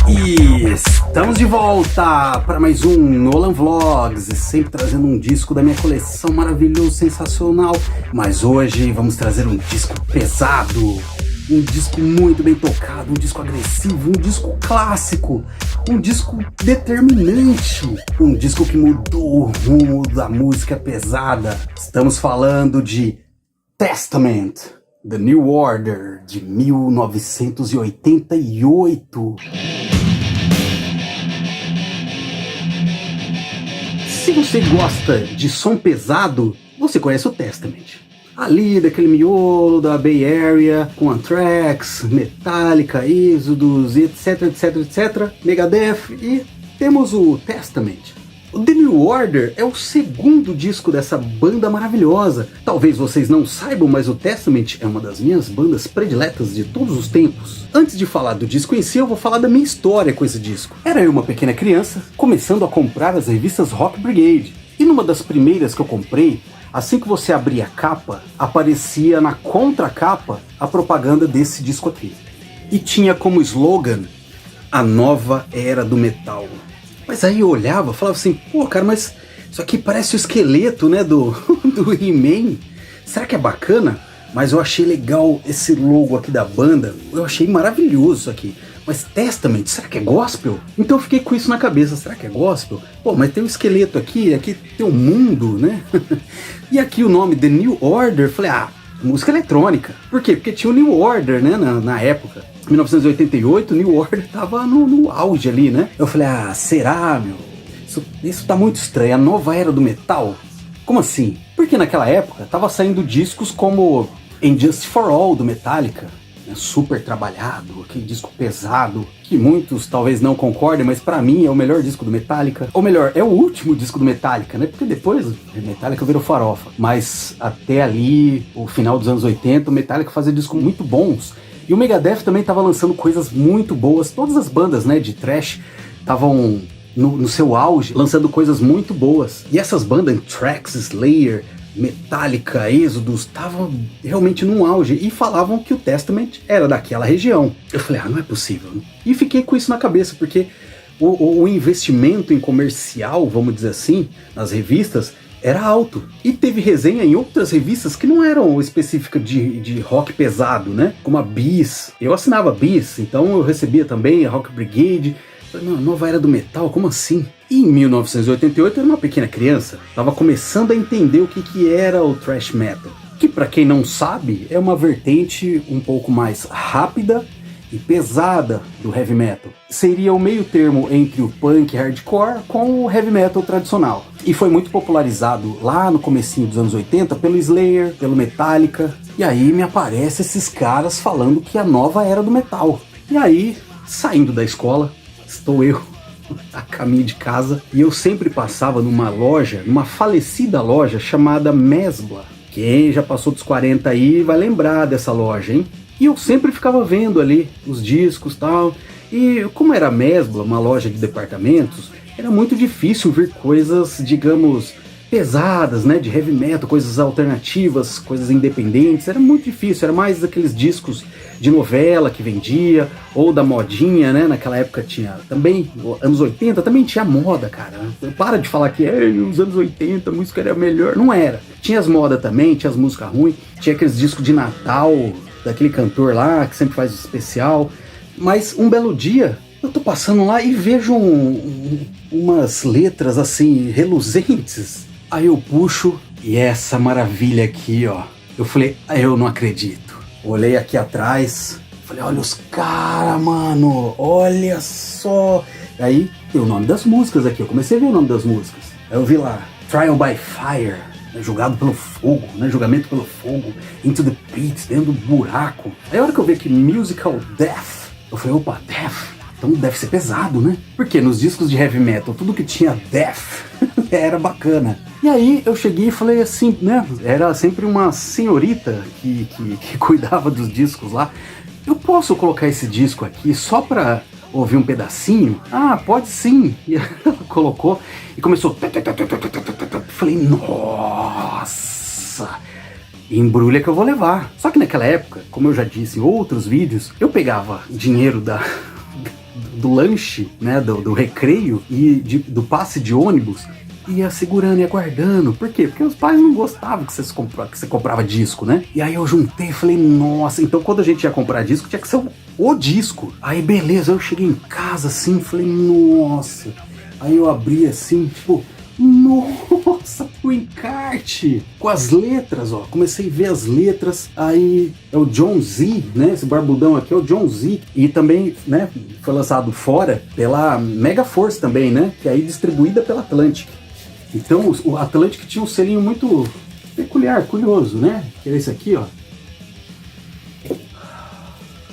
E estamos de volta para mais um Nolan Vlogs, sempre trazendo um disco da minha coleção maravilhoso, sensacional. Mas hoje vamos trazer um disco pesado, um disco muito bem tocado, um disco agressivo, um disco clássico, um disco determinante, um disco que mudou o rumo da música pesada. Estamos falando de Testament, The New Order, de 1988. Se você gosta de som pesado, você conhece o Testament. Ali daquele miolo da Bay Area, com Anthrax, Metallica, Exodus, etc, etc, etc, Megadeth, e temos o Testament. O The New Order é o segundo disco dessa banda maravilhosa. Talvez vocês não saibam, mas o Testament é uma das minhas bandas prediletas de todos os tempos. Antes de falar do disco em si, eu vou falar da minha história com esse disco. Era eu uma pequena criança, começando a comprar as revistas Rock Brigade. E numa das primeiras que eu comprei, assim que você abria a capa, aparecia na contracapa a propaganda desse disco aqui. E tinha como slogan, a nova era do metal. Mas aí eu olhava, falava assim, pô cara, mas isso aqui parece o esqueleto, né, do He-Man. Será que é bacana? Mas eu achei legal esse logo aqui da banda, eu achei maravilhoso isso aqui. Mas Testament, será que é gospel? Então eu fiquei com isso na cabeça, será que é gospel? Pô, mas tem um esqueleto aqui tem um mundo, né? E aqui o nome The New Order, falei, música eletrônica. Por quê? Porque tinha o New Order, né, na época. 1988, o New Order tava no auge ali, né? Eu falei, será, meu? Isso tá muito estranho, a nova era do metal? Como assim? Porque naquela época tava saindo discos como Injustice for All, do Metallica, né? Super trabalhado, aquele disco pesado, que muitos talvez não concordem, mas pra mim é o melhor disco do Metallica. Ou melhor, é o último disco do Metallica, né? Porque depois o Metallica virou farofa. Mas até ali, o final dos anos 80, o Metallica fazia discos muito bons. E o Megadeth também estava lançando coisas muito boas. Todas as bandas, né, de thrash estavam no seu auge, lançando coisas muito boas. E essas bandas, Anthrax, Slayer, Metallica, Exodus, estavam realmente num auge. E falavam que o Testament era daquela região. Eu falei, não é possível. E fiquei com isso na cabeça, porque o investimento em comercial, vamos dizer assim, nas revistas, era alto. E teve resenha em outras revistas que não eram específicas de rock pesado, né? Como a Bis. Eu assinava a Bis, então eu recebia também a Rock Brigade. Falei, nova era do metal, como assim? E em 1988 eu era uma pequena criança. Tava começando a entender o que era o thrash metal. Que pra quem não sabe, é uma vertente um pouco mais rápida e pesada do heavy metal. Seria o meio termo entre o punk hardcore com o heavy metal tradicional. E foi muito popularizado lá no comecinho dos anos 80 pelo Slayer, pelo Metallica. E aí me aparecem esses caras falando que a nova era do metal. E aí, saindo da escola, estou eu a caminho de casa. E eu sempre passava numa loja, numa falecida loja chamada Mesbla. Quem já passou dos 40 aí vai lembrar dessa loja, hein? E eu sempre ficava vendo ali os discos e tal. E como era Mesbla, uma loja de departamentos, era muito difícil ver coisas, digamos, pesadas, né? De heavy metal, coisas alternativas, coisas independentes. Era muito difícil, era mais daqueles discos de novela que vendia, ou da modinha, né? Naquela época tinha também, anos 80 também tinha moda, cara. Para de falar que nos anos 80 a música era melhor. Não era. Tinha as modas também, tinha as músicas ruins, tinha aqueles discos de Natal, daquele cantor lá que sempre faz especial. Mas um belo dia eu tô passando lá e vejo umas letras assim reluzentes. Aí eu puxo e essa maravilha aqui, ó. Eu falei, eu não acredito. Olhei aqui atrás, falei, olha os caras, mano, olha só. Aí tem o nome das músicas aqui, eu comecei a ver o nome das músicas. Aí eu vi lá, Trial by Fire, julgado pelo fogo, né? Julgamento pelo fogo, Into the Pit, dentro do buraco. Aí a hora que eu vi aqui Musical Death, eu falei, opa, Death, então deve ser pesado, né? Porque nos discos de heavy metal, tudo que tinha Death era bacana. E aí eu cheguei e falei assim, né? Era sempre uma senhorita que cuidava dos discos lá. Eu posso colocar esse disco aqui só pra ouvir um pedacinho? Pode sim. E ela colocou e começou. Falei, nossa, embrulha que eu vou levar. Só que naquela época, como eu já disse em outros vídeos, eu pegava dinheiro do lanche, né, do recreio e do passe de ônibus, ia segurando e aguardando. Por quê? Porque os pais não gostavam que você comprava disco, né? E aí eu juntei e falei, nossa, então quando a gente ia comprar disco, tinha que ser o disco. Aí beleza, eu cheguei em casa assim, falei, nossa. Aí eu abri assim, tipo, nossa, o encarte com as letras, ó. Comecei a ver as letras. Aí é o John Z, né? Esse barbudão aqui é o John Z. E também, né? Foi lançado fora pela Mega Force também, né? Que é aí distribuída pela Atlantic. Então o Atlantic tinha um selinho muito peculiar, curioso, né? Que era esse aqui, ó.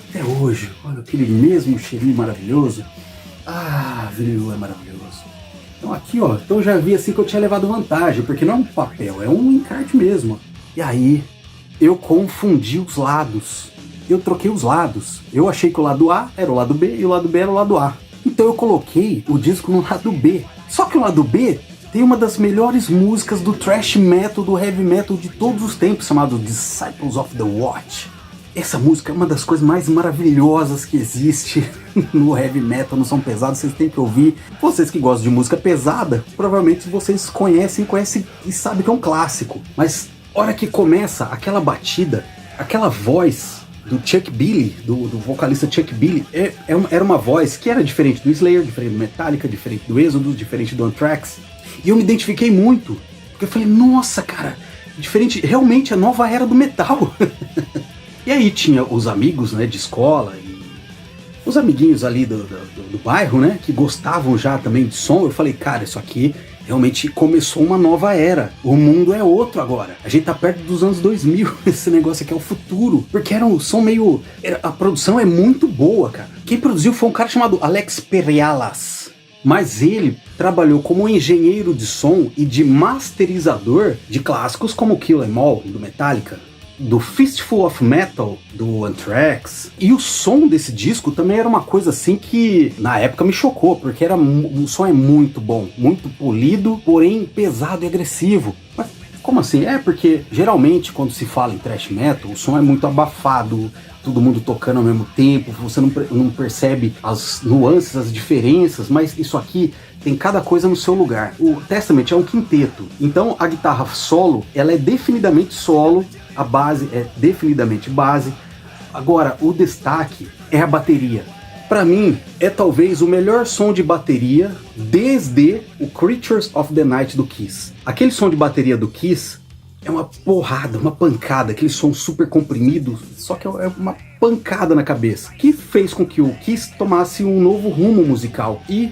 Até hoje, olha aquele mesmo cheirinho maravilhoso. Ah, vinil é maravilhoso. Então aqui, ó, então eu já vi assim que eu tinha levado vantagem, porque não é um papel, é um encarte mesmo. E aí, eu confundi os lados. Eu troquei os lados. Eu achei que o lado A era o lado B e o lado B era o lado A. Então eu coloquei o disco no lado B. Só que o lado B tem uma das melhores músicas do thrash metal, do heavy metal de todos os tempos, chamado Disciples of the Watch. Essa música é uma das coisas mais maravilhosas que existe no heavy metal, no som pesado, vocês têm que ouvir. Vocês que gostam de música pesada, provavelmente vocês conhecem e sabem que é um clássico. Mas, hora que começa aquela batida, aquela voz do Chuck Billy, do vocalista Chuck Billy, era uma voz que era diferente do Slayer, diferente do Metallica, diferente do Exodus, diferente do Anthrax. E eu me identifiquei muito, porque eu falei, nossa, cara, diferente, realmente a nova era do metal. E aí tinha os amigos, né, de escola, e os amiguinhos ali do bairro, né, que gostavam já também de som. Eu falei, cara, isso aqui realmente começou uma nova era. O mundo é outro agora. A gente tá perto dos anos 2000. Esse negócio aqui é o futuro. Porque era um som meio... A produção é muito boa, cara. Quem produziu foi um cara chamado Alex Perialas. Mas ele trabalhou como engenheiro de som e de masterizador de clássicos como Kill 'Em All, do Metallica, do Fistful of Metal, do Anthrax. E o som desse disco também era uma coisa assim que na época me chocou, porque o som é muito bom, muito polido, porém pesado e agressivo. Mas como assim? É porque geralmente quando se fala em thrash metal, o som é muito abafado, todo mundo tocando ao mesmo tempo, você não percebe as nuances, as diferenças, mas isso aqui tem cada coisa no seu lugar. O Testament é um quinteto, então a guitarra solo, ela é definidamente solo, a base é definidamente base. Agora, o destaque é a bateria. Para mim, é talvez o melhor som de bateria desde o Creatures of the Night do Kiss. Aquele som de bateria do Kiss é uma porrada, uma pancada, aquele som super comprimido, só que é uma pancada na cabeça, que fez com que o Kiss tomasse um novo rumo musical e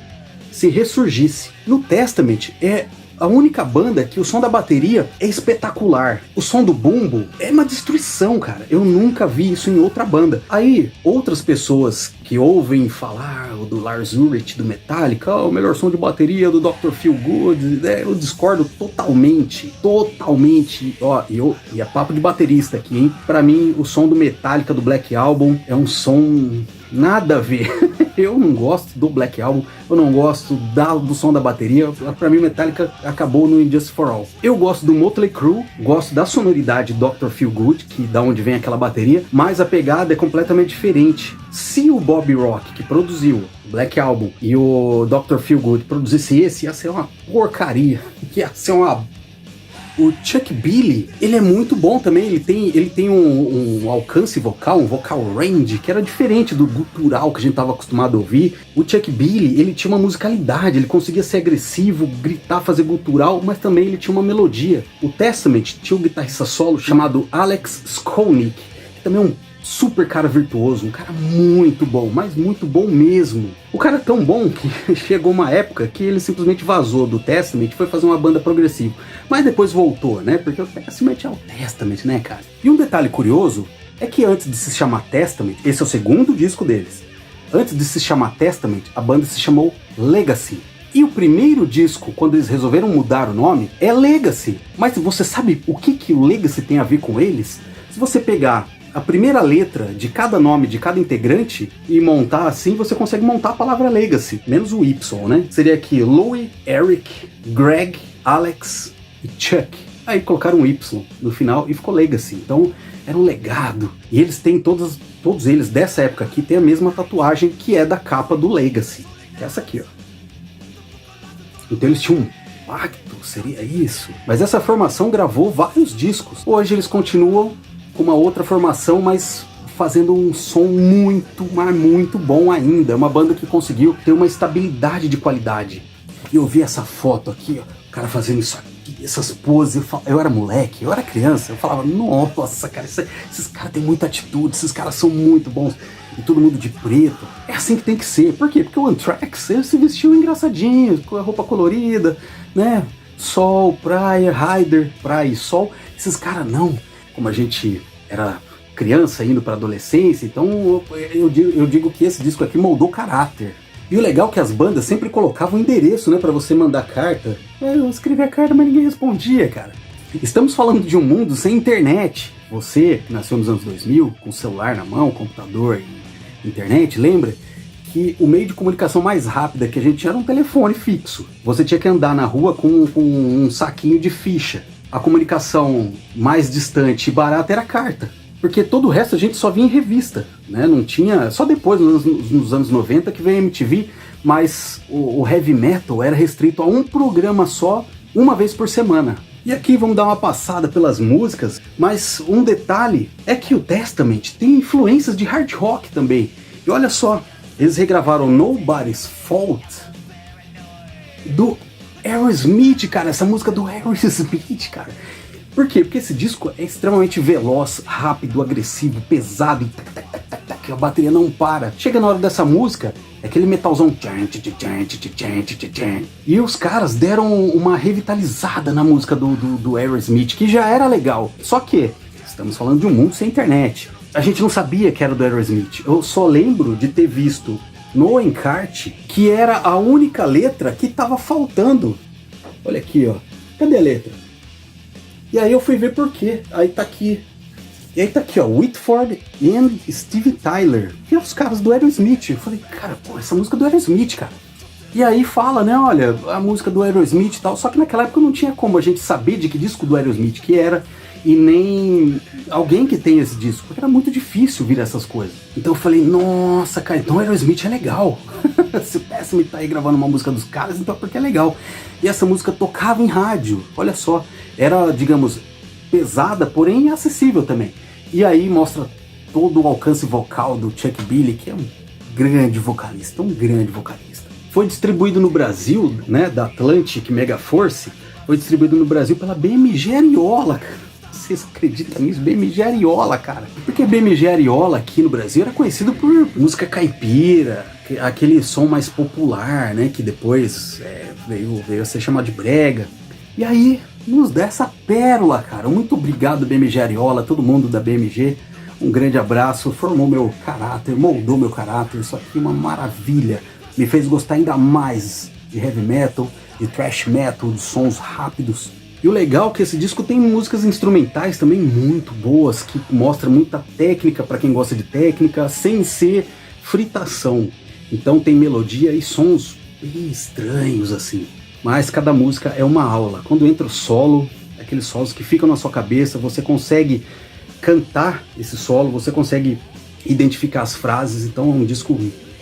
se ressurgisse. No Testament é a única banda que o som da bateria é espetacular. O som do bumbo é uma destruição, cara. Eu nunca vi isso em outra banda. Aí, outras pessoas que ouvem falar do Lars Ulrich, do Metallica, o melhor som de bateria do Dr. Feelgood, eu discordo totalmente. Ó, e é papo de baterista aqui, hein? Pra mim, o som do Metallica, do Black Album, é um som nada a ver. Eu não gosto do Black Album, eu não gosto do som da bateria. Pra mim, Metallica acabou no Injustice for All. Eu gosto do Motley Crue, gosto da sonoridade Dr. Feelgood, que da onde vem aquela bateria, mas a pegada é completamente diferente. Se o Bob Rock, que produziu o Black Album, e o Dr. Feelgood produzisse esse, ia ser uma porcaria. Ia ser uma... O Chuck Billy, ele é muito bom também, ele tem um alcance vocal, um vocal range, que era diferente do gutural que a gente estava acostumado a ouvir. O Chuck Billy, ele tinha uma musicalidade, ele conseguia ser agressivo, gritar, fazer gutural, mas também ele tinha uma melodia. O Testament tinha um guitarrista solo chamado Alex Skolnick, que também é um super cara virtuoso, um cara muito bom, mas muito bom mesmo. O cara é tão bom que chegou uma época que ele simplesmente vazou do Testament e foi fazer uma banda progressiva. Mas depois voltou, né? Porque o Testament é o Testament, né, cara? E um detalhe curioso é que antes de se chamar Testament, esse é o segundo disco deles. Antes de se chamar Testament, a banda se chamou Legacy. E o primeiro disco, quando eles resolveram mudar o nome, é Legacy. Mas você sabe o que o Legacy tem a ver com eles? Se você pegar a primeira letra de cada nome de cada integrante e montar assim, você consegue montar a palavra Legacy, menos o Y, né? Seria aqui Louie, Eric, Greg, Alex e Chuck. Aí colocaram um Y no final e ficou Legacy. Então era um legado. E eles têm todas todos eles dessa época aqui têm a mesma tatuagem que é da capa do Legacy, que é essa aqui, ó. Então eles tinham um pacto, seria isso? Mas essa formação gravou vários discos. Hoje eles continuam com uma outra formação, mas fazendo um som muito, mas muito bom ainda. É uma banda que conseguiu ter uma estabilidade de qualidade. E eu vi essa foto aqui, ó, o cara fazendo isso aqui, essas poses. Eu era moleque, eu era criança, eu falava, nossa, cara, esses caras têm muita atitude, esses caras são muito bons. E todo mundo de preto. É assim que tem que ser. Por quê? Porque o Anthrax, ele se vestiu engraçadinho, com a roupa colorida, né? Sol, praia, Rider, praia e sol. Esses caras não. Como a gente era criança indo para adolescência, então eu digo que esse disco aqui moldou caráter. E o legal é que as bandas sempre colocavam endereço, né, para você mandar carta. Eu escrevi a carta, mas ninguém respondia, cara. Estamos falando de um mundo sem internet. Você, que nasceu nos anos 2000, com celular na mão, computador e internet, lembra que o meio de comunicação mais rápida que a gente tinha era um telefone fixo. Você tinha que andar na rua com um saquinho de ficha. A comunicação mais distante e barata era a carta. Porque todo o resto a gente só via em revista, né? Não tinha... Só depois, nos anos 90, que veio a MTV, mas o heavy metal era restrito a um programa só, uma vez por semana. E aqui vamos dar uma passada pelas músicas, mas um detalhe é que o Testament tem influências de hard rock também. E olha só, eles regravaram Nobody's Fault do Aerosmith, cara, essa música do Aerosmith, cara. Por quê? Porque esse disco é extremamente veloz, rápido, agressivo, pesado, e a bateria não para. Chega na hora dessa música, é aquele metalzão. E os caras deram uma revitalizada na música do Aerosmith, que já era legal. Só que estamos falando de um mundo sem internet. A gente não sabia que era do Aerosmith. Eu só lembro de ter visto no encarte que era a única letra que estava faltando. Olha aqui, ó. Cadê a letra? E aí eu fui ver por quê. Aí tá aqui. E aí tá aqui, ó, Whitford and Steve Tyler, que é os caras do Aerosmith. Eu falei, cara, pô, essa música é do Aerosmith, cara. E aí fala, né, olha, a música do Aerosmith e tal, só que naquela época não tinha como a gente saber de que disco do Aerosmith que era, e nem alguém que tem esse disco, porque era muito difícil vir essas coisas. Então eu falei, nossa, cara, então o Aerosmith é legal. Se o Testament tá aí gravando uma música dos caras, então é porque é legal. E essa música tocava em rádio, olha só, era, digamos, pesada, porém acessível também. E aí mostra todo o alcance vocal do Chuck Billy, que é um grande vocalista, Foi distribuído no Brasil, né, da Atlantic Megaforce, foi distribuído no Brasil pela BMG Ariola, cara. Vocês acreditam nisso? BMG Ariola, cara. Porque BMG Ariola aqui no Brasil era conhecido por música caipira, aquele som mais popular, né, que depois veio a ser chamado de brega. E aí nos dá essa pérola, cara. Muito obrigado, BMG Ariola, todo mundo da BMG. Um grande abraço, formou meu caráter, moldou meu caráter. Isso aqui é uma maravilha. Me fez gostar ainda mais de heavy metal, de thrash metal, de sons rápidos. E o legal é que esse disco tem músicas instrumentais também muito boas, que mostram muita técnica para quem gosta de técnica, sem ser fritação. Então tem melodia e sons bem estranhos assim. Mas cada música é uma aula. Quando entra o solo, aqueles solos que ficam na sua cabeça, você consegue cantar esse solo, você consegue identificar as frases. Então é um disco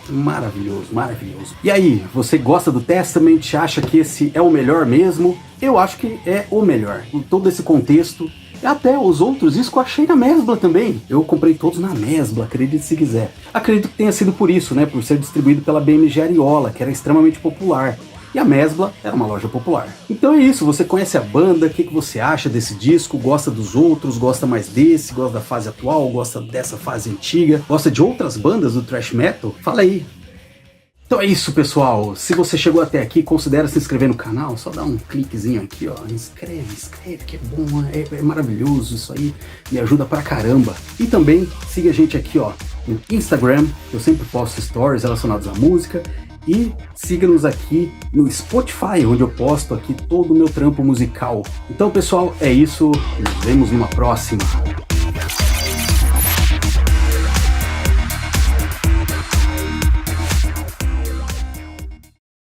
maravilhoso, maravilhoso. E aí, você gosta do Testament? Acha que esse é o melhor mesmo? Eu acho que é o melhor. Em todo esse contexto, até os outros discos eu achei na Mesbla também. Eu comprei todos na Mesbla, acredite se quiser. Acredito que tenha sido por isso, né? Por ser distribuído pela BMG Ariola, que era extremamente popular. E a Mesbla era uma loja popular. Então é isso, você conhece a banda, o que você acha desse disco, gosta dos outros, gosta mais desse, gosta da fase atual, gosta dessa fase antiga, gosta de outras bandas do thrash metal? Fala aí. Então é isso, pessoal. Se você chegou até aqui, considera se inscrever no canal, só dá um cliquezinho aqui, ó, inscreve, que é bom, é maravilhoso isso aí, me ajuda pra caramba. E também siga a gente aqui, ó, no Instagram, eu sempre posto stories relacionados à música. E siga-nos aqui no Spotify, onde eu posto aqui todo o meu trampo musical. Então, pessoal, é isso. Nos vemos numa próxima.